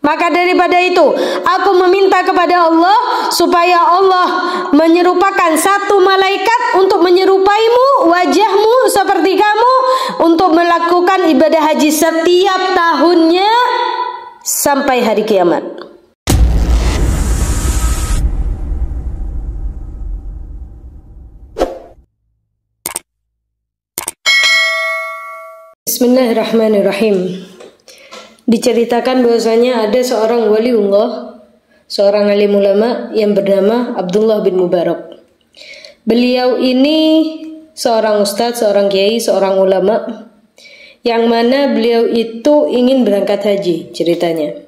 Maka daripada itu, aku meminta kepada Allah supaya Allah menyerupakan satu malaikat untuk menyerupaimu, wajahmu seperti kamu, untuk melakukan ibadah haji setiap tahunnya sampai hari kiamat. Bismillahirrahmanirrahim. Diceritakan bahwasanya ada seorang waliullah, seorang alim ulama yang bernama Abdullah bin Mubarak. Beliau ini seorang ustadz, seorang kiai, seorang ulama, yang mana beliau itu ingin berangkat haji ceritanya.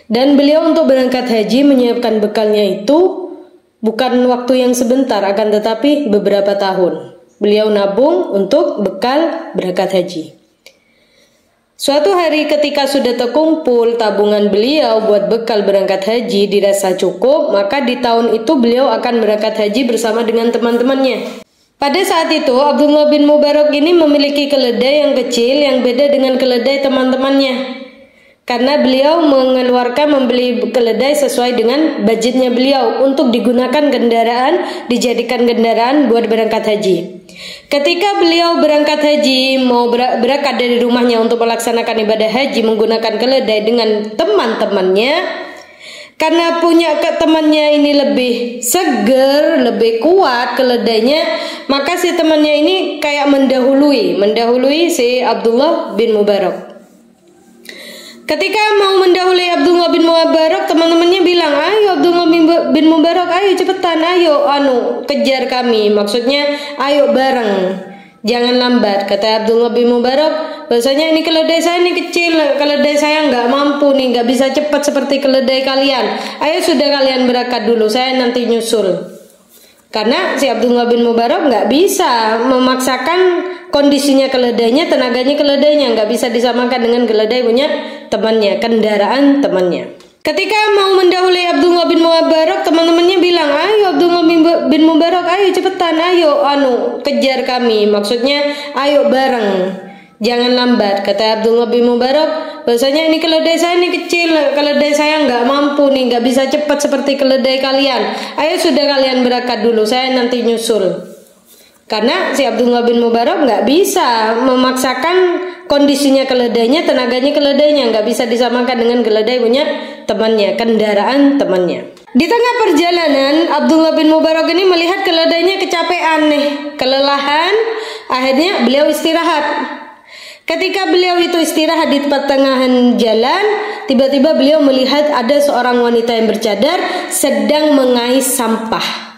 Dan beliau untuk berangkat haji menyiapkan bekalnya itu bukan waktu yang sebentar, akan tetapi beberapa tahun. Beliau nabung untuk bekal berangkat haji. Suatu hari ketika sudah terkumpul tabungan beliau buat bekal berangkat haji dirasa cukup, maka di tahun itu beliau akan berangkat haji bersama dengan teman-temannya. Pada saat itu Abdullah bin Mubarak ini memiliki keledai yang kecil yang beda dengan keledai teman-temannya. Karena beliau membeli keledai sesuai dengan budgetnya beliau untuk digunakan kendaraan, dijadikan kendaraan buat berangkat haji. Ketika beliau berangkat haji, mau berangkat dari rumahnya untuk melaksanakan ibadah haji menggunakan keledai dengan teman-temannya, karena punya temannya ini lebih seger, lebih kuat keledainya, maka si temannya ini kayak mendahului si Abdullah bin Mubarak. Ketika mau mendahului Abdullah bin Mubarak, teman-temannya bilang, ayo Abdullah bin Mubarak, ayo cepetan, ayo kejar kami. Maksudnya, ayo bareng, jangan lambat. Kata Abdullah bin Mubarak, bahasanya ini keledai saya ini kecil, keledai saya nggak mampu nih, nggak bisa cepat seperti keledai kalian. Ayo sudah kalian berangkat dulu, saya nanti nyusul. Karena si Abdullah bin Mubarak nggak bisa memaksakan kondisinya keledainya, tenaganya keledainya, nggak bisa disamakan dengan keledai punya temannya, kendaraan temannya. Ketika mau mendahului Abdullah bin Mubarak, teman-temannya bilang, ayo Abdullah bin Mubarak, ayo cepetan, ayo kejar kami. Maksudnya, ayo bareng, jangan lambat. Kata Abdullah bin Mubarak, bahasanya ini keledai saya ini kecil, keledai saya nggak mampu nih, nggak bisa cepat seperti keledai kalian. Ayo sudah kalian berangkat dulu, saya nanti nyusul. Karena si Abdullah bin Mubarak nggak bisa memaksakan kondisinya keledainya, tenaganya keledainya, nggak bisa disamakan dengan keledai punya temannya, kendaraan temannya. Di tengah perjalanan, Abdullah bin Mubarak ini melihat keledainya kecapean nih, kelelahan, akhirnya beliau istirahat. Ketika beliau itu istirahat di pertengahan jalan, tiba-tiba beliau melihat ada seorang wanita yang bercadar sedang mengais sampah.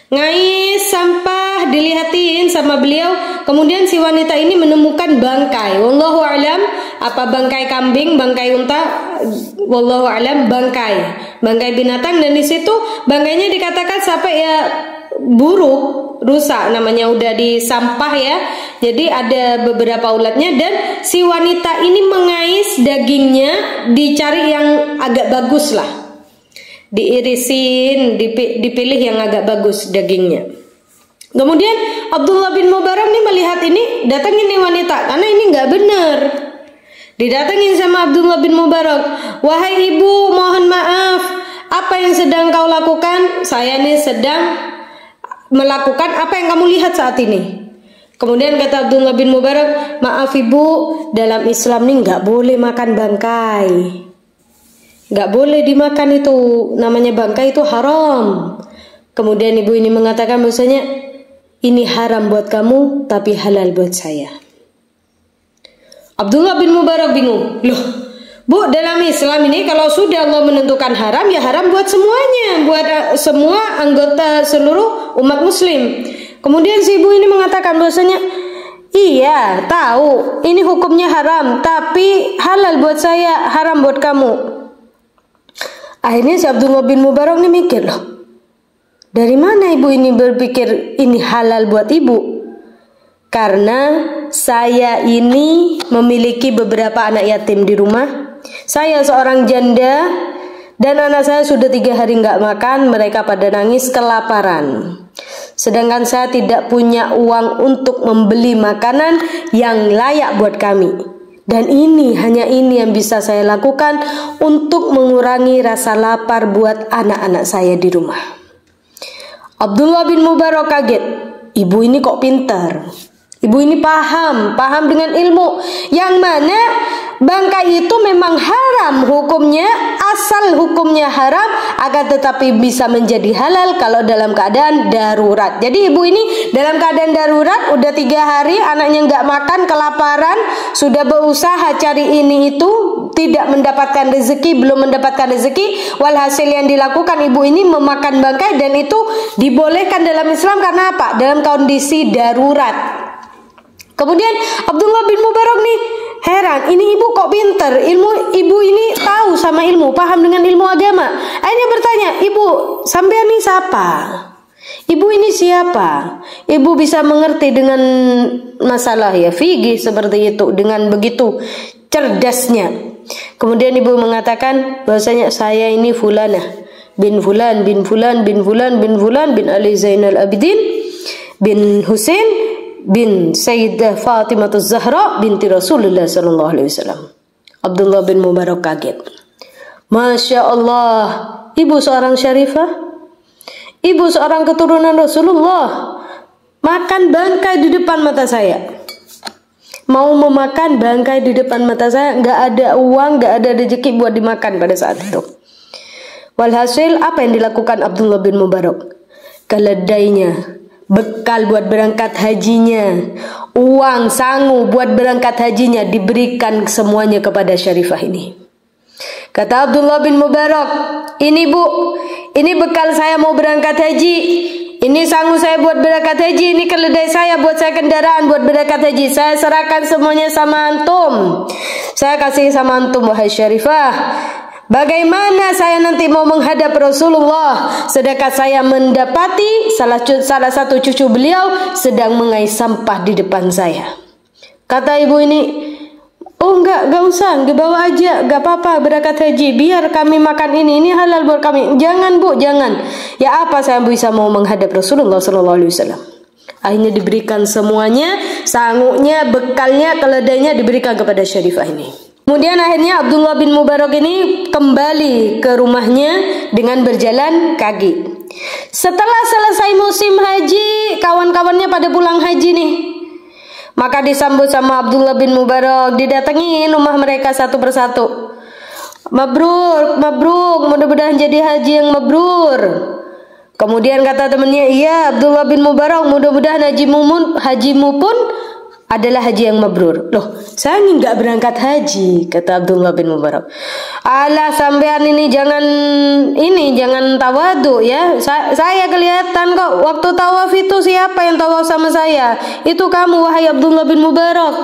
Ngais sampah dilihatin sama beliau. Kemudian si wanita ini menemukan bangkai. Wallahu alam, apa bangkai kambing, bangkai unta, wallahu alam, bangkai binatang. Dan di situ bangkainya dikatakan sampai ya buruk, rusak, namanya udah di sampah ya. Jadi ada beberapa ulatnya. Dan si wanita ini mengais dagingnya, dicari yang agak bagus lah, diirisin, dipilih yang agak bagus dagingnya. Kemudian Abdullah bin Mubarak ini melihat ini, datangin nih wanita, karena ini nggak benar. Didatengin sama Abdullah bin Mubarak, wahai ibu, mohon maaf, apa yang sedang kau lakukan? Saya ini sedang melakukan apa yang kamu lihat saat ini. Kemudian kata Abdullah bin Mubarak, maaf ibu, dalam Islam ini nggak boleh makan bangkai. Gak boleh dimakan itu, namanya bangkai itu haram. Kemudian ibu ini mengatakan bahwasanya ini haram buat kamu tapi halal buat saya. Abdullah bin Mubarak bingung, loh bu, dalam Islam ini kalau sudah Allah menentukan haram, ya haram buat semuanya, buat semua anggota seluruh umat muslim. Kemudian si ibu ini mengatakan bahwasanya iya tahu ini hukumnya haram tapi halal buat saya, haram buat kamu. Akhirnya si Abdullah bin Mubarak ini mikir, loh, dari mana ibu ini berpikir ini halal buat ibu? Karena saya ini memiliki beberapa anak yatim di rumah. Saya seorang janda dan anak saya sudah 3 hari nggak makan, mereka pada nangis kelaparan. Sedangkan saya tidak punya uang untuk membeli makanan yang layak buat kami. Dan hanya ini yang bisa saya lakukan untuk mengurangi rasa lapar buat anak-anak saya di rumah. Abdullah bin Mubarak kaget. Ibu ini kok pintar. Ibu ini paham dengan ilmu. Yang mana bangkai itu memang haram hukumnya, asal hukumnya haram, akan tetapi bisa menjadi halal kalau dalam keadaan darurat. Jadi ibu ini dalam keadaan darurat, udah 3 hari anaknya nggak makan, kelaparan, sudah berusaha cari ini itu, tidak mendapatkan rezeki, belum mendapatkan rezeki. Walhasil yang dilakukan ibu ini memakan bangkai, dan itu dibolehkan dalam Islam karena apa? Dalam kondisi darurat. Kemudian Abdullah bin Mubarak nih heran, ini ibu kok pinter, ibu ini tahu sama ilmu, paham dengan ilmu agama. Akhirnya bertanya, ibu sampean ini siapa? Ibu ini siapa? Ibu bisa mengerti dengan masalah fikih seperti itu dengan begitu cerdasnya. Kemudian ibu mengatakan bahwasanya saya ini Fulanah bin Fulan bin Fulan bin Fulan bin Fulan bin Ali Zainal Abidin bin Husain bin Sayyidah Fatimah Az-Zahra binti Rasulullah sallallahu alaihi wasallam. Abdullah bin Mubarak kaget. Masya Allah, ibu seorang syarifah, ibu seorang keturunan Rasulullah, makan bangkai di depan mata saya. Mau memakan bangkai di depan mata saya, nggak ada uang, nggak ada rezeki buat dimakan pada saat itu. Walhasil apa yang dilakukan Abdullah bin Mubarak? Keledainya, bekal buat berangkat hajinya, uang sangu buat berangkat hajinya diberikan semuanya kepada syarifah ini. Kata Abdullah bin Mubarak, ini bu, ini bekal saya mau berangkat haji, ini sangu saya buat berangkat haji, ini keledai saya buat saya kendaraan buat berangkat haji, saya serahkan semuanya sama antum, saya kasih sama antum wahai syarifah. Bagaimana saya nanti mau menghadap Rasulullah sedangkan saya mendapati salah satu cucu beliau sedang mengais sampah di depan saya. Kata ibu ini, oh enggak usah, bawa aja, enggak apa-apa berangkat haji, biar kami makan ini halal buat kami. Jangan bu, jangan. Ya apa saya bisa mau menghadap Rasulullah sallallahu alaihi wasallam. Akhirnya diberikan semuanya, sangunya, bekalnya, keledainya diberikan kepada syarifah ini. Kemudian akhirnya Abdullah bin Mubarak ini kembali ke rumahnya dengan berjalan kaki. Setelah selesai musim haji, kawan-kawannya pada pulang haji nih. Maka disambut sama Abdullah bin Mubarak, didatengin rumah mereka satu persatu. Mabrur, mabrur, mudah-mudahan jadi haji yang mabrur. Kemudian kata temannya, iya Abdullah bin Mubarak, mudah-mudahan hajimu pun adalah haji yang mabrur. Loh, saya nggak berangkat haji, kata Abdullah bin Mubarak. Alah sampean ini jangan tawadu ya. Saya kelihatan kok waktu tawaf itu siapa yang tawaf sama saya? Itu kamu wahai Abdullah bin Mubarak.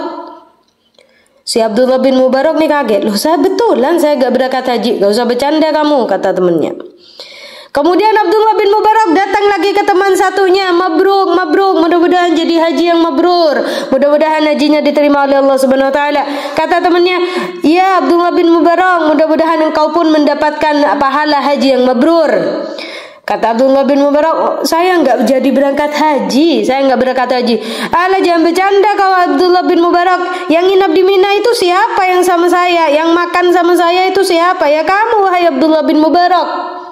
Si Abdullah bin Mubarak nih kaget. Loh, saya betulan saya nggak berangkat haji. Gak usah bercanda kamu, kata temannya. Kemudian Abdullah bin Mubarak datang lagi ke teman satunya, mabruk, mabruk, mudah-mudahan jadi haji yang mabrur, mudah-mudahan hajinya diterima oleh Allah Subhanahu wa taala. Kata temannya, ya Abdullah bin Mubarak, mudah-mudahan engkau pun mendapatkan pahala haji yang mabrur. Kata Abdullah bin Mubarak, saya nggak jadi berangkat haji, saya nggak berangkat haji. Alah jangan bercanda kau Abdullah bin Mubarak, yang nginap di Mina itu siapa yang sama saya, yang makan sama saya itu siapa? Ya kamu wahai Abdullah bin Mubarak.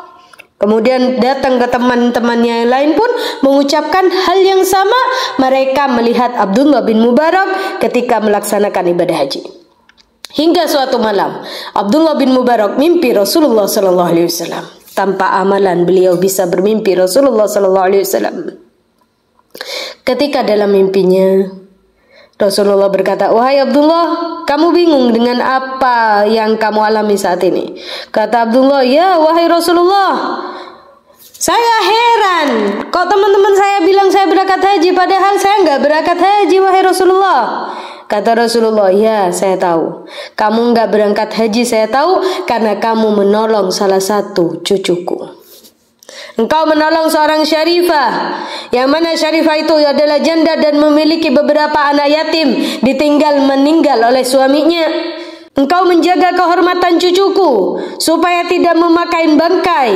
Kemudian datang ke teman-temannya yang lain pun mengucapkan hal yang sama. Mereka melihat Abdullah bin Mubarak ketika melaksanakan ibadah haji. Hingga suatu malam Abdullah bin Mubarak mimpi Rasulullah sallallahu alaihi wasallam. Tanpa amalan beliau bisa bermimpi Rasulullah sallallahu alaihi wasallam. Ketika dalam mimpinya Rasulullah berkata, wahai Abdullah, kamu bingung dengan apa yang kamu alami saat ini? Kata Abdullah, ya wahai Rasulullah, saya heran, kok teman-teman saya bilang saya berangkat haji, padahal saya nggak berangkat haji wahai Rasulullah. Kata Rasulullah, ya saya tahu, kamu nggak berangkat haji saya tahu karena kamu menolong salah satu cucuku. Engkau menolong seorang syarifah, yang mana syarifah itu adalah janda dan memiliki beberapa anak yatim ditinggal meninggal oleh suaminya. Engkau menjaga kehormatan cucuku supaya tidak memakai bangkai.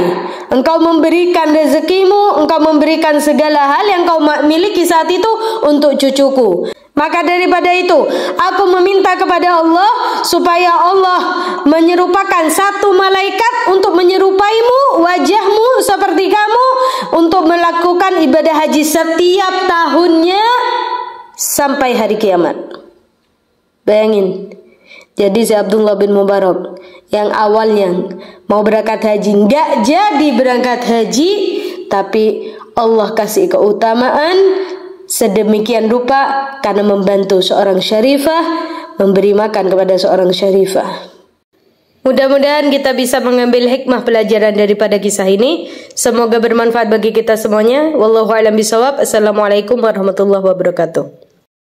Engkau memberikan rezekimu, engkau memberikan segala hal yang kau miliki saat itu untuk cucuku. Maka daripada itu, aku meminta kepada Allah supaya Allah menyerupakan satu malaikat untuk menyerupaimu, wajahmu seperti kamu, untuk melakukan ibadah haji setiap tahunnya sampai hari kiamat. Bayangin, jadi si Abdullah bin Mubarak yang awalnya mau berangkat haji nggak jadi berangkat haji, tapi Allah kasih keutamaan sedemikian rupa karena membantu seorang syarifah, memberi makan kepada seorang syarifah. Mudah-mudahan kita bisa mengambil hikmah pelajaran daripada kisah ini. Semoga bermanfaat bagi kita semuanya. Wallahu a'lam bishawab. Assalamualaikum warahmatullahi wabarakatuh.